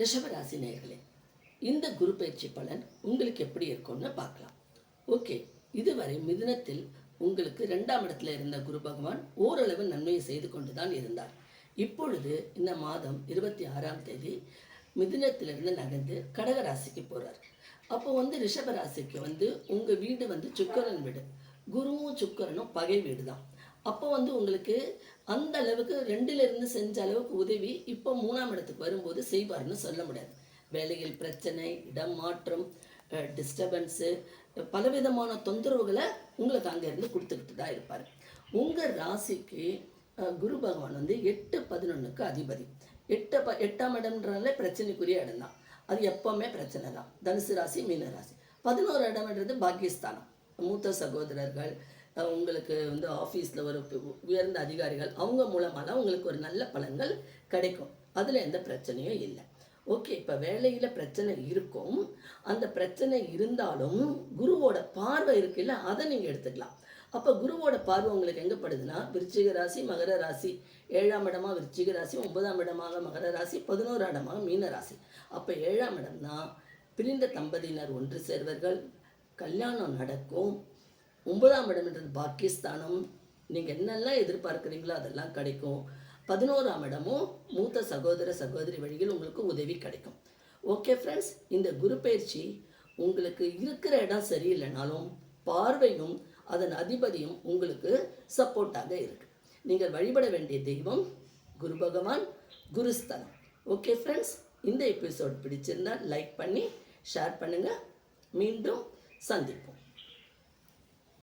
ரிஷபராசி நேயர்களே, இந்த குரு பயிற்சி பலன் உங்களுக்கு எப்படி இருக்கும்னு பார்க்கலாம். ஓகே, இதுவரை மிதுனத்தில் உங்களுக்கு 2ஆம் இடத்துல இருந்த குரு பகவான் ஓரளவு நன்மையை செய்து கொண்டு தான் இருந்தார். இப்பொழுது இந்த மாதம் 26ஆம் தேதி மிதுனத்திலிருந்து நகர்ந்து கடக ராசிக்கு போகிறார். அப்போ ரிஷப ராசிக்கு உங்கள் வீடு சுக்கிரன் வீடு. குருவும் சுக்கிரனும் பகை வீடு தான். அப்போ உங்களுக்கு அந்த அளவுக்கு 2லிருந்து செஞ்ச அளவுக்கு உதவி இப்போ 3ஆம் இடத்துக்கு வரும்போது செய்வார்னு சொல்ல முடியாது. வேலையில் பிரச்சனை, இடம் மாற்றம், டிஸ்டர்பன்ஸு, பலவிதமான தொந்தரவுகளை உங்களுக்கு அங்கேருந்து கொடுத்துக்கிட்டு தான் இருப்பார். உங்கள் ராசிக்கு குரு பகவான் 8-11க்கு அதிபதி. 8ஆம் இடம்ன்றனாலே பிரச்சனைக்குரிய இடம் தான். அது எப்போவுமே பிரச்சனை தான். தனுசு ராசி, மீன ராசி. 11 இடம்ன்றது பாக்கியஸ்தானம். மூத்த சகோதரர்கள், உங்களுக்கு ஆஃபீஸில் ஒரு உயர்ந்த அதிகாரிகள், அவங்க மூலமாக உங்களுக்கு ஒரு நல்ல பலன்கள் கிடைக்கும். அதில் எந்த பிரச்சனையும் இல்லை. ஓகே, இப்போ வேலையில் பிரச்சனை இருக்கும். அந்த பிரச்சனை இருந்தாலும் குருவோட பார்வை இருக்குல்ல, அதை நீங்கள் எடுத்துக்கலாம். அப்போ குருவோட பார்வை உங்களுக்கு எங்கே படுதுன்னா, விருச்சிக ராசி, மகர ராசி. 7ஆம் இடமாக விருச்சிக ராசி, 9ஆம் இடமாக மகர ராசி, 11ஆம் இடமாக மீன ராசி. அப்போ 7ஆம் இடம்னா பிரிந்த தம்பதியினர் ஒன்று சேர்வர்கள், கல்யாணம் நடக்கும். 9ஆம் இடம்ன்றது பாக்கியஸ்தானம். நீங்கள் என்னெல்லாம் எதிர்பார்க்குறீங்களோ அதெல்லாம் கிடைக்கும். 11ஆம் இடமும் மூத்த சகோதர சகோதரி வழியில் உங்களுக்கு உதவி கிடைக்கும். ஓகே ஃப்ரெண்ட்ஸ், இந்த குரு பயிற்சி உங்களுக்கு இருக்கிற இடம் சரியில்லைனாலும் பார்வையும் அதன் அதிபதியும் உங்களுக்கு சப்போர்ட்டாக இருக்குது. நீங்கள் வழிபட வேண்டிய தெய்வம் குரு பகவான், குருஸ்தலம். ஓகே ஃப்ரெண்ட்ஸ், இந்த எபிசோட் பிடிச்சிருந்தால் லைக் பண்ணி ஷேர் பண்ணுங்கள். மீண்டும் சந்திப்போம்.